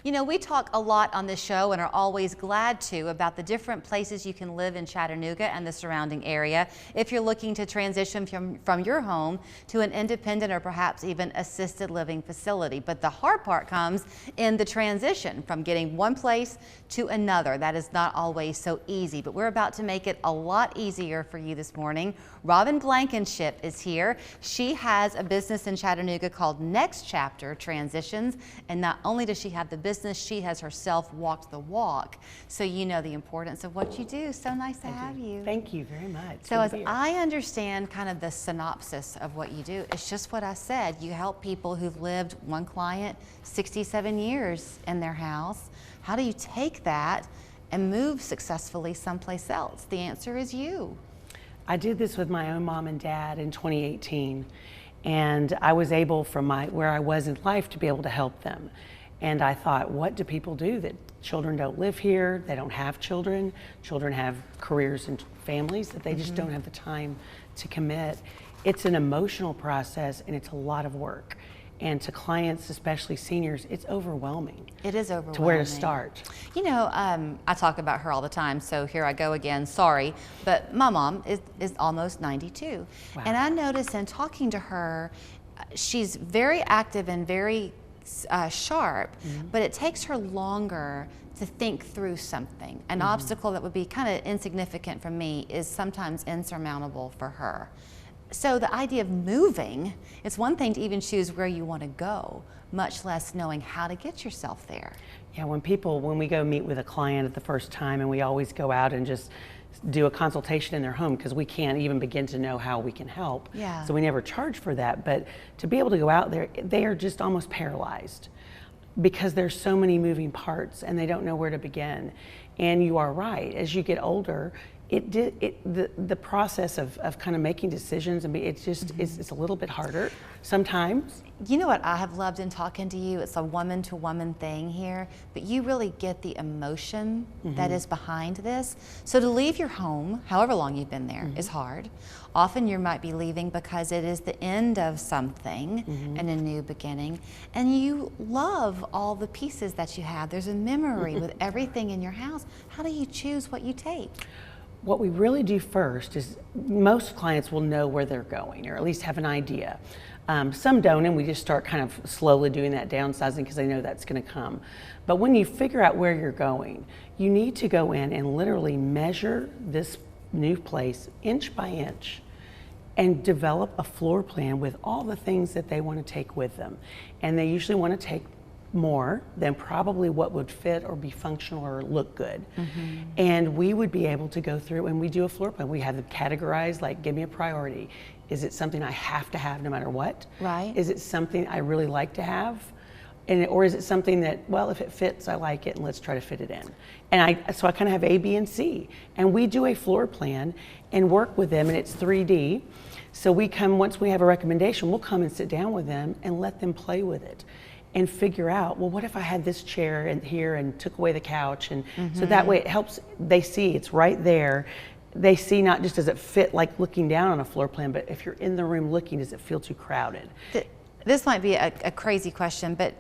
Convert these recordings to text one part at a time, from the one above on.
You know, we talk a lot on this show and are always glad to about the different places you can live in Chattanooga and the surrounding area if you're looking to transition from your home to an independent or perhaps even assisted living facility. But the hard part comes in the transition from getting one place to another. That is not always so easy, but we're about to make it a lot easier for you this morning. Robin Blankenship is here. She has a business in Chattanooga called Next Chapter Transitions, and not only does she have the business, she has herself walked the walk. So you know the importance of what you do. So nice to have you. Thank you very much. So as I understand kind of the synopsis of what you do, it's just what I said. You help people who've lived, one client, 67 years in their house. How do you take that and move successfully someplace else? The answer is you. I did this with my own mom and dad in 2018, and I was able from where I was in life to be able to help them. And I thought, what do people do that children don't live here, they don't have children, children have careers and families that they just don't have the time to commit. It's an emotional process and it's a lot of work. And to clients, especially seniors, it's overwhelming. It is overwhelming. To where to start. You know, I talk about her all the time, so here I go again, sorry. But my mom is almost 92. Wow. And I notice in talking to her, she's very active and very sharp, but it takes her longer to think through something. An obstacle that would be kind of insignificant for me is sometimes insurmountable for her. So the idea of moving, it's one thing to even choose where you want to go, much less knowing how to get yourself there. Yeah, when we go meet with a client at the first time, and we always go out and just do a consultation in their home because we can't even begin to know how we can help. Yeah. So we never charge for that, but to be able to go out there, they are just almost paralyzed because there's so many moving parts and they don't know where to begin. And you are right, as you get older, the process of kind of making decisions, it's a little bit harder sometimes. You know what I have loved in talking to you? It's a woman-to-woman thing here, but you really get the emotion that is behind this. So to leave your home, however long you've been there, is hard. Often you might be leaving because it is the end of something and a new beginning, and you love all the pieces that you have. There's a memory with everything in your house. How do you choose what you take? What we really do first is most clients will know where they're going, or at least have an idea. Some don't, and we just start kind of slowly doing that downsizing because they know that's going to come. But when you figure out where you're going, you need to go in and literally measure this new place inch by inch and develop a floor plan with all the things that they want to take with them. And they usually want to take more than probably what would fit or be functional or look good. And we would be able to go through and we do a floor plan. We have them categorized, like, give me a priority. Is it something I have to have no matter what? Right. Is it something I really like to have? Or is it something that, well, if it fits, I like it, and let's try to fit it in. And so I kind of have A, B, and C. And we do a floor plan and work with them, and it's 3D. So once we have a recommendation, we'll come and sit down with them and let them play with it and figure out, well, what if I had this chair and here and took away the couch? And so that way it helps, they see it's right there. They see not just does it fit like looking down on a floor plan, but if you're in the room looking, does it feel too crowded? This might be a crazy question, but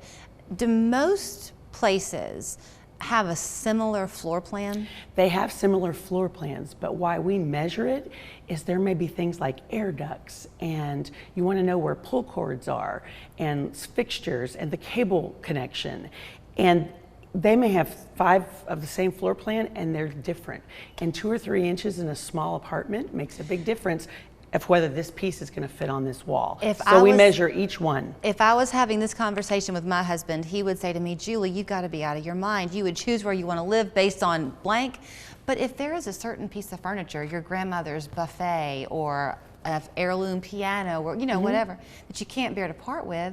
do most places have a similar floor plan? They have similar floor plans, but why we measure it is there may be things like air ducts, and you want to know where pull cords are, and fixtures, and the cable connection. And they may have 5 of the same floor plan, and they're different. And 2 or 3 inches in a small apartment makes a big difference of whether this piece is going to fit on this wall. So we measure each one. If I was having this conversation with my husband, he would say to me, Julie, you've got to be out of your mind. You would choose where you want to live based on blank. But if there is a certain piece of furniture, your grandmother's buffet or an heirloom piano or whatever, that you can't bear to part with,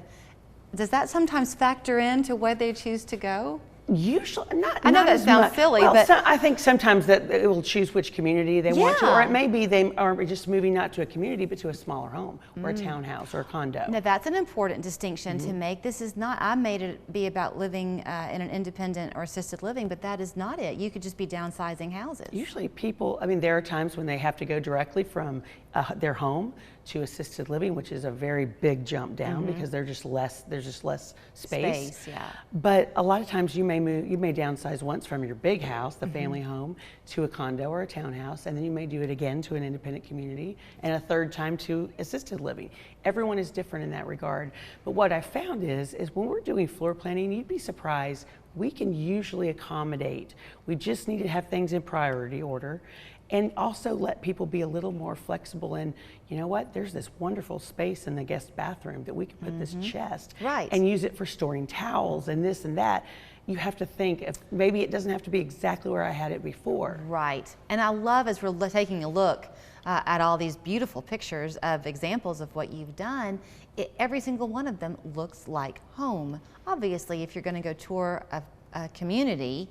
does that sometimes factor into where they choose to go? Usually not. I know that sounds much. silly, well, but I think sometimes that it will choose which community they want to, or it may be they are just moving not to a community but to a smaller home or a townhouse or a condo. Now that's an important distinction to make. This is not, I made it be about living in an independent or assisted living, but that is not it. You could just be downsizing houses. Usually people, there are times when they have to go directly from their home to assisted living, which is a very big jump down because there's just less space. Yeah. But a lot of times you may downsize once from your big house, the family home, to a condo or a townhouse, and then you may do it again to an independent community, and a third time to assisted living. Everyone is different in that regard. But what I found is when we're doing floor planning, you'd be surprised, we can usually accommodate. We just need to have things in priority order, and also let people be a little more flexible in, you know what, there's this wonderful space in the guest bathroom that we can put this chest and use it for storing towels and this and that. You have to think if maybe it doesn't have to be exactly where I had it before. Right. And I love, as we're taking a look at all these beautiful pictures of examples of what you've done, every single one of them looks like home. Obviously, if you're going to go tour a community,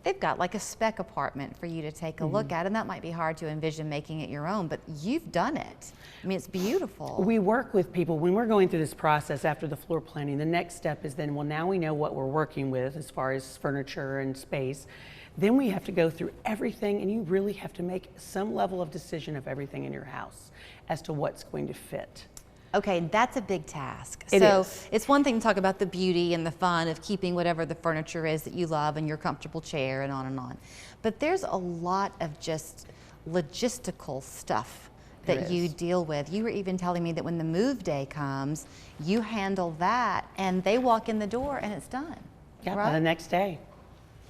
they've got like a spec apartment for you to take a look at, and that might be hard to envision making it your own, but you've done it. I mean, it's beautiful. We work with people when we're going through this process after the floor planning. The next step is then, well, now we know what we're working with as far as furniture and space. Then we have to go through everything, and you really have to make some level of decision of everything in your house as to what's going to fit. Okay, that's a big task. It so is. It's one thing to talk about the beauty and the fun of keeping whatever the furniture is that you love and your comfortable chair and on and on. But there's a lot of just logistical stuff that you deal with. You were even telling me that when the move day comes, you handle that and they walk in the door and it's done. Yeah, right? by the next day.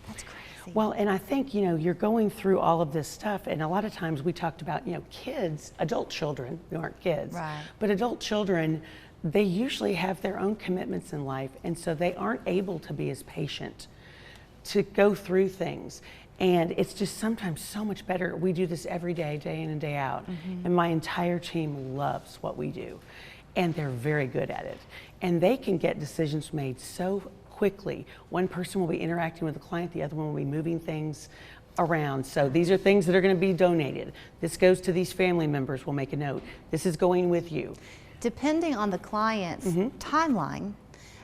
That's crazy. Well, and I think, you know, you're going through all of this stuff, and a lot of times we talked about, you know, kids, adult children, who aren't kids, Right. but adult children, they usually have their own commitments in life, and so they aren't able to be as patient to go through things. And it's just sometimes so much better. We do this every day, day in and day out, and my entire team loves what we do, and they're very good at it. And they can get decisions made so quickly. One person will be interacting with the client, the other one will be moving things around. So these are things that are going to be donated. This goes to these family members, we'll make a note. This is going with you. Depending on the client's timeline,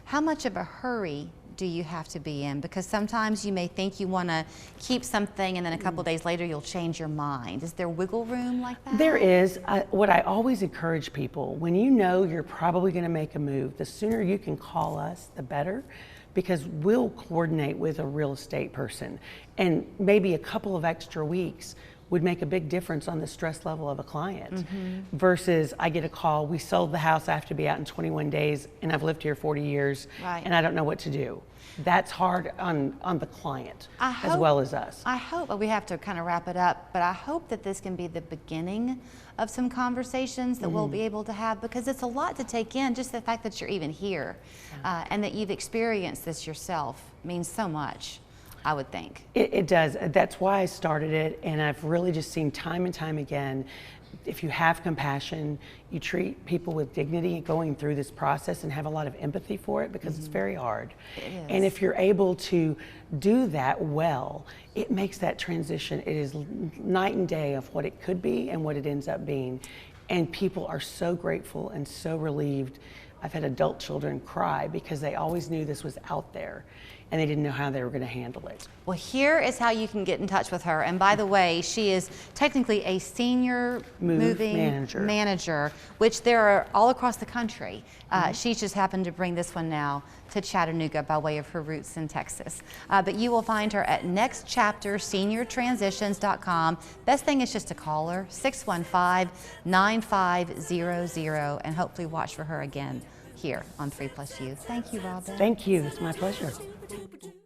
how much of a hurry do you have to be in? Because sometimes you may think you want to keep something and then a couple days later you'll change your mind. Is there wiggle room like that? There is. What I always encourage people, when you know you're probably going to make a move, the sooner you can call us, the better, because we'll coordinate with a real estate person. And maybe a couple of extra weeks would make a big difference on the stress level of a client versus I get a call, we sold the house, I have to be out in 21 days and I've lived here 40 years and I don't know what to do. That's hard on the client as well as us. I hope, we have to kind of wrap it up, but I hope that this can be the beginning of some conversations that we'll be able to have, because it's a lot to take in. Just the fact that you're even here and that you've experienced this yourself means so much, I would think. It does. That's why I started it, and I've really just seen time and time again, if you have compassion, you treat people with dignity going through this process and have a lot of empathy for it, because it's very hard. It is. And if you're able to do that well, it makes that transition, it is night and day of what it could be and what it ends up being. And people are so grateful and so relieved. I've had adult children cry because they always knew this was out there and they didn't know how they were going to handle it. Well, here is how you can get in touch with her. And by the way, she is technically a senior moving manager, which there are all across the country. She's just happened to bring this one now to Chattanooga by way of her roots in Texas. But you will find her at nextchapterseniortransitions.com. Best thing is just to call her, 615-9500, and hopefully watch for her again here on 3+U. Thank you, Robin. Thank you. It's my pleasure.